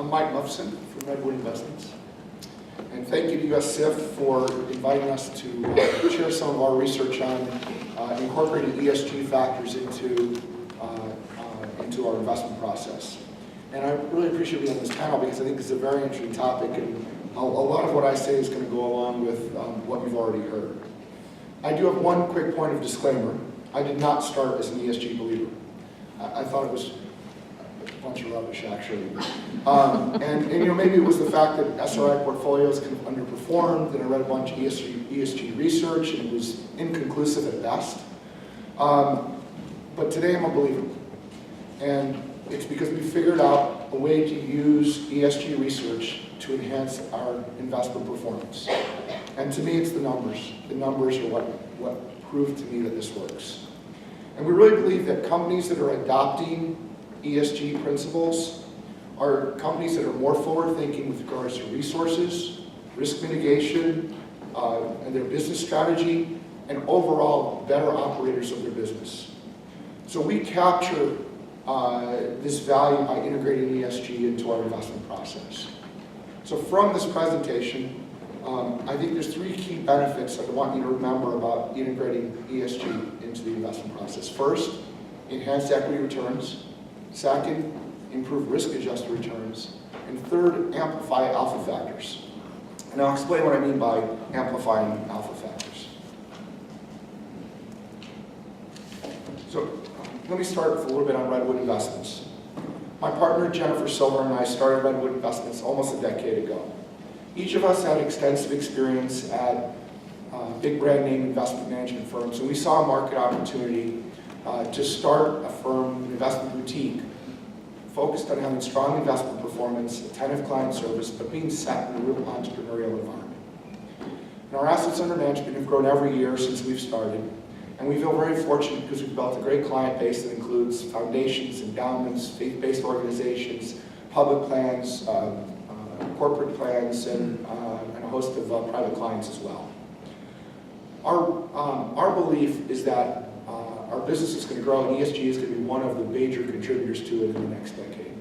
I'm Mike Mufson from Redwood Investments. And thank you to SIF for inviting us to share some of our research on incorporating ESG factors into our investment process. And I really appreciate being on this panel because I think it's a very interesting topic, and a lot of what I say is going to go along with what you've already heard. I do have one quick point of disclaimer. I did not start as an ESG believer. I thought it was a bunch of rubbish, actually. And maybe it was the fact that SRI portfolios kind of underperformed, and I read a bunch of ESG research, and it was inconclusive at best. But today I'm a believer. And it's because we figured out a way to use ESG research to enhance our investment performance. And to me, it's the numbers. The numbers are what proved to me that this works. And we really believe that companies that are adopting ESG principles are companies that are more forward-thinking with regards to resources, risk mitigation, and their business strategy, and overall better operators of their business. So we capture this value by integrating ESG into our investment process. So from this presentation, I think there's three key benefits that I want you to remember about integrating ESG into the investment process. First, enhance equity returns. Second, improve risk-adjusted returns. And third, amplify alpha factors. And I'll explain what I mean by amplifying alpha factors. So let me start with a little bit on Redwood Investments. My partner, Jennifer Silver, and I started Redwood Investments almost a decade ago. Each of us had extensive experience at big brand name investment management firms, and we saw a market opportunity to start a firm, an investment boutique, focused on having strong investment performance, attentive client service, but being set in a real entrepreneurial environment. And our assets under management have grown every year since we've started, and we feel very fortunate because we've built a great client base that includes foundations, endowments, faith-based organizations, public plans, corporate plans, and a host of private clients as well. Our belief is that our business is going to grow, and ESG is going to be one of the major contributors to it in the next decade.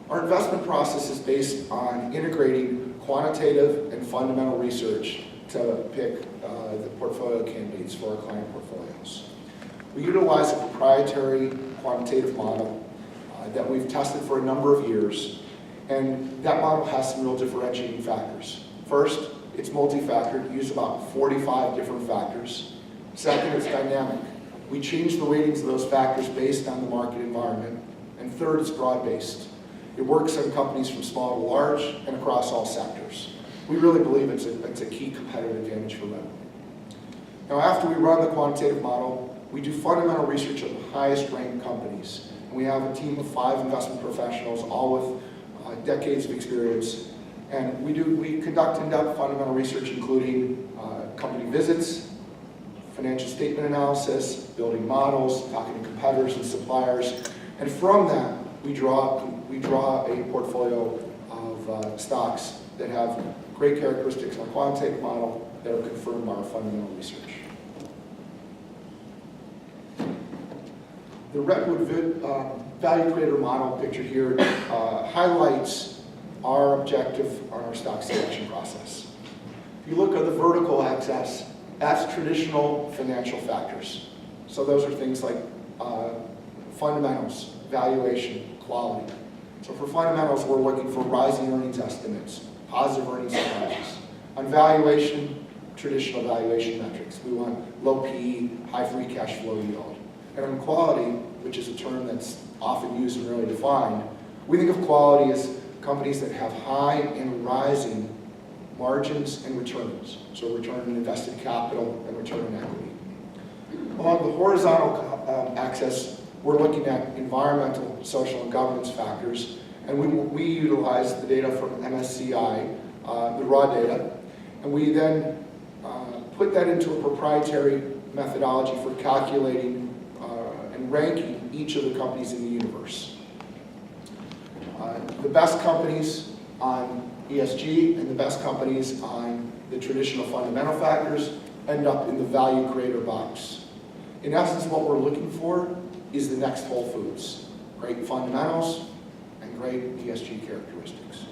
Our investment process is based on integrating quantitative and fundamental research to pick the portfolio candidates for our client portfolios. We utilize a proprietary quantitative model that we've tested for a number of years, and that model has some real differentiating factors. First, it's multi-factored, use about 45 different factors. Second, it's dynamic. We change the weightings of those factors based on the market environment. And third, it's broad-based. It works on companies from small to large and across all sectors. We really believe it's a key competitive advantage for Redwood. Now, after we run the quantitative model, we do fundamental research of the highest ranked companies. And we have a team of 5 investment professionals, all with decades of experience. And we conduct in-depth fundamental research, including company visits, financial statement analysis, building models, talking to competitors and suppliers. And from that, we draw a portfolio of stocks that have great characteristics in our quantitative model that are confirmed by our fundamental research. The Redwood Value Creator model pictured here highlights our objective on our stock selection process. If you look at the vertical axis, that's traditional financial factors. So those are things like fundamentals, valuation, quality. So for fundamentals, we're looking for rising earnings estimates, positive earnings surprises. On valuation, traditional valuation metrics. We want low PE, high free cash flow yield. And on quality, which is a term that's often used and really defined, we think of quality as companies that have high and rising margins and returns. So return on invested capital and return on equity. Along the horizontal axis, we're looking at environmental, social, and governance factors. And we utilize the data from MSCI, the raw data, and we then put that into a proprietary methodology for calculating and ranking each of the companies in the universe. The best companies on ESG and the best companies on the traditional fundamental factors end up in the value creator box. In essence, what we're looking for is the next Whole Foods. Great fundamentals and great ESG characteristics.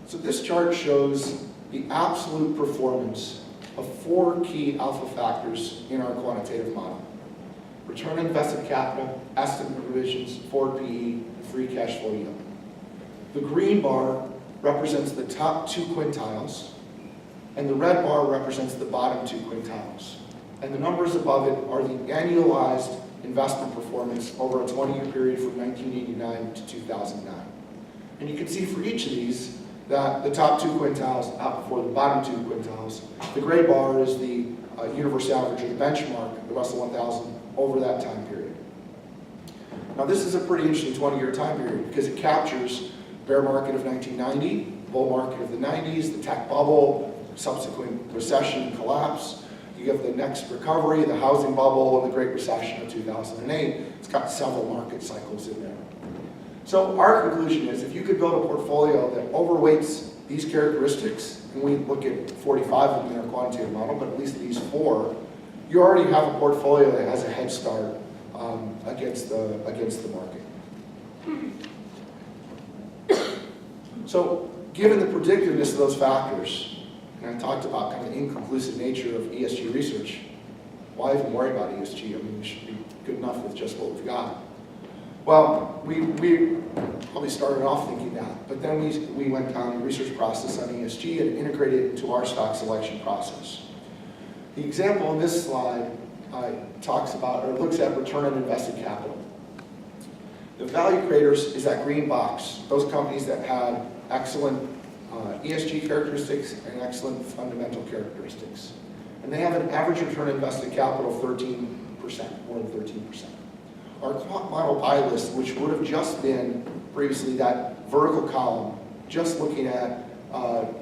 So this chart shows the absolute performance of 4 key alpha factors in our quantitative model: return on invested capital, estimate revisions, forward PE, and free cash flow yield. The green bar represents the top 2 quintiles, and the red bar represents the bottom 2 quintiles. And the numbers above it are the annualized investment performance over a 20-year period from 1989 to 2009. And you can see for each of these that the top 2 quintiles outperform the bottom 2 quintiles. The gray bar is the universal average or the benchmark, the Russell 1000, over that time period. Now this is a pretty interesting 20-year time period because it captures bear market of 1990, bull market of the 90s, the tech bubble, subsequent recession and collapse. You have the next recovery, the housing bubble, and the Great Recession of 2008. It's got several market cycles in there. So our conclusion is if you could build a portfolio that overweights these characteristics, and we look at 45 of them in our quantitative model, but at least these 4, you already have a portfolio that has a head start against the market. So given the predictiveness of those factors, and I talked about kind of the inconclusive nature of ESG research, why even worry about ESG? I mean, we should be good enough with just what we've got. Well, we probably started off thinking that, but then we went down a research process on ESG and integrated it into our stock selection process. The example in this slide talks about, or looks at return on invested capital. The value creators is that green box, those companies that had excellent ESG characteristics and excellent fundamental characteristics. And they have an average return on invested capital of 13%, more than 13%. Our quant model buy list, which would have just been previously that vertical column, just looking at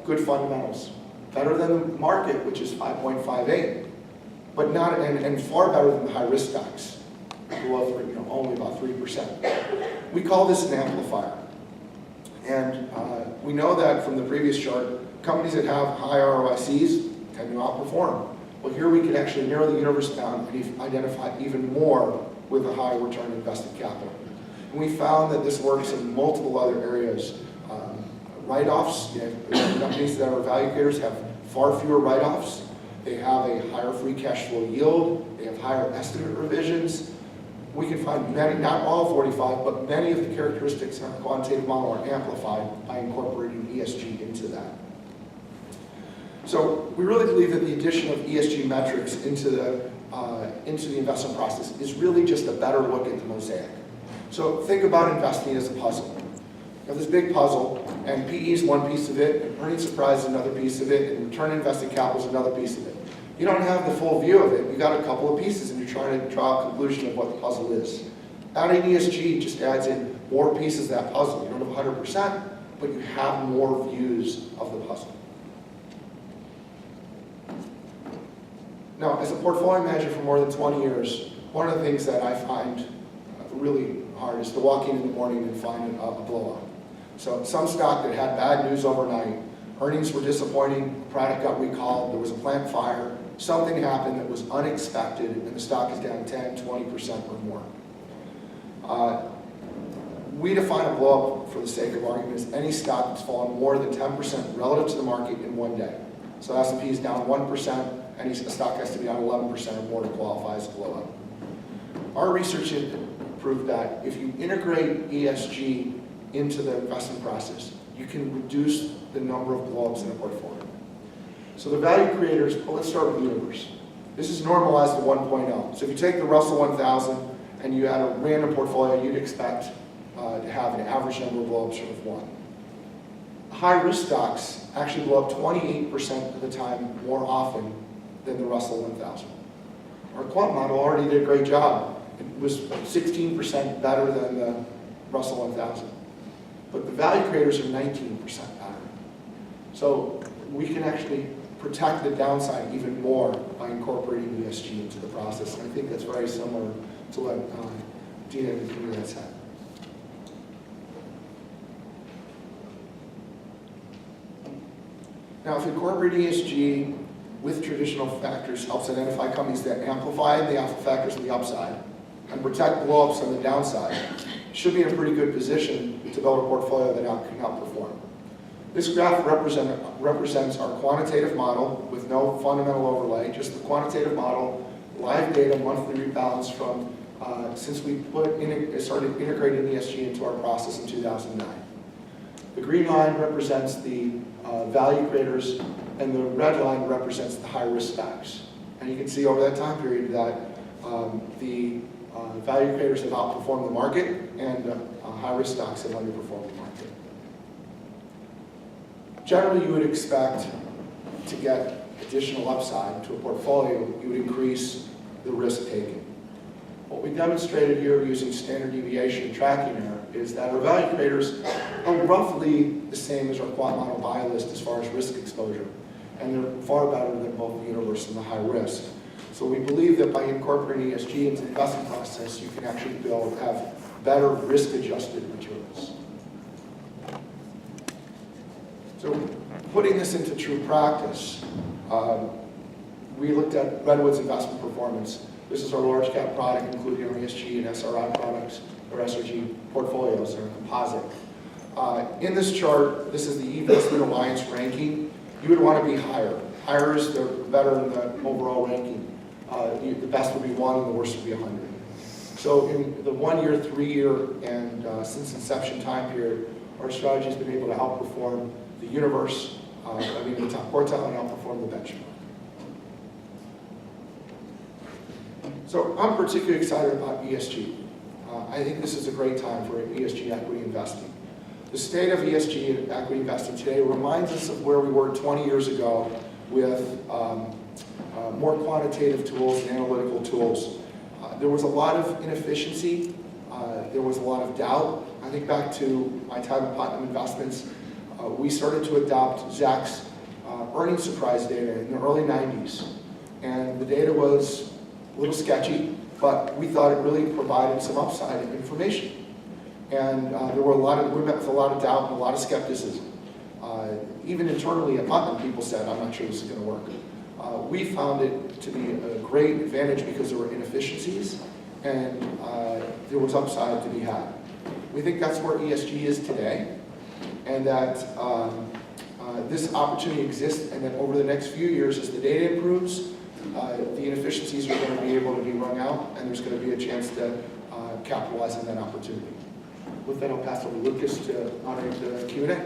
good fundamentals, better than the market, which is 5.58, but not, and far better than the high risk stocks, below, only about 3%. We call this an amplifier. And we know that from the previous chart, companies that have high ROICs tend to outperform. Well, here we can actually narrow the universe down and identify even more with a high return on invested capital. And we found that this works in multiple other areas. Write-offs, companies that are value creators have far fewer write-offs. They have a higher free cash flow yield. They have higher estimate revisions. We can find many, not all 45, but many of the characteristics in our quantitative model are amplified by incorporating ESG into that. So we really believe that the addition of ESG metrics into the investment process is really just a better look at the mosaic. So think about investing as a puzzle. You have this big puzzle, and PE is one piece of it, and earnings surprise is another piece of it, and return on invested capital is another piece of it. You don't have the full view of it. You've got a couple of pieces, and you're trying to draw a conclusion of what the puzzle is. Adding ESG just adds in more pieces of that puzzle. You don't have 100%, but you have more views of the puzzle. Now, as a portfolio manager for more than 20 years, one of the things that I find really hard is to walk in the morning and find a blowout. So some stock that had bad news overnight, earnings were disappointing, product got recalled, there was a plant fire, something happened that was unexpected, and the stock is down 10, 20% or more. We define a blow-up, for the sake of argument, as any stock that's fallen more than 10% relative to the market in one day. So S&P is down 1%, any stock has to be down 11% or more to qualify as a blow-up. Our research proved that if you integrate ESG into the investment process, you can reduce the number of blow-ups in a portfolio. So the value creators, well, let's start with the universe. This is normalized to 1.0. So if you take the Russell 1000 and you add a random portfolio, you'd expect to have an average number of blow-ups of 1. High-risk stocks actually blow up 28% of the time more often than the Russell 1000. Our quant model already did a great job. It was 16% better than the Russell 1000. But the value creators are 19% better. So we can actually protect the downside even more by incorporating ESG into the process. And I think that's very similar to what Dina and Peter had said. Now, if incorporating ESG with traditional factors helps identify companies that amplify the alpha factors on the upside, and protect blow-ups on the downside, should be in a pretty good position to build a portfolio that can outperform. This graph represents our quantitative model with no fundamental overlay, just the quantitative model, live data, monthly rebalance from since we started integrating ESG into our process in 2009. The green line represents the value creators, and the red line represents the high-risk stocks. And you can see over that time period that the value creators have outperformed the market, and high-risk stocks have underperformed the market. Generally, you would expect to get additional upside to a portfolio, you would increase the risk taken. What we demonstrated here using standard deviation tracking error is that our value creators are roughly the same as our quant model buy list as far as risk exposure, and they're far better than both the universe and the high risk. So we believe that by incorporating ESG into the investment process, you can actually have better risk-adjusted returns. So putting this into true practice, we looked at Redwood's investment performance. This is our large cap product, including our ESG and SRI products, or SRG portfolios, or composite. In this chart, this is the eVestment Alliance ranking. You would want to be higher. Higher is the better in the overall ranking. The best would be 1 and the worst would be 100. So in the 1 year, 3 year, and since inception time period, our strategy has been able to outperform the universe, the top quartile, and outperform the benchmark. So I'm particularly excited about ESG. I think this is a great time for ESG equity investing. The state of ESG and equity investing today reminds us of where we were 20 years ago with more quantitative tools and analytical tools. There was a lot of inefficiency. There was a lot of doubt. I think back to my time at Putnam Investments, we started to adopt Zach's earnings surprise data in the early 90s. And the data was a little sketchy, but we thought it really provided some upside information. And we met with a lot of doubt and a lot of skepticism. Even internally at Putnam, people said, I'm not sure this is going to work. We found it to be a great advantage because there were inefficiencies and there was upside to be had. We think that's where ESG is today, and that this opportunity exists, and that over the next few years, as the data improves, the inefficiencies are going to be able to be wrung out, and there's going to be a chance to capitalize on that opportunity. With that, I'll pass it over to Lucas to moderate the Q&A.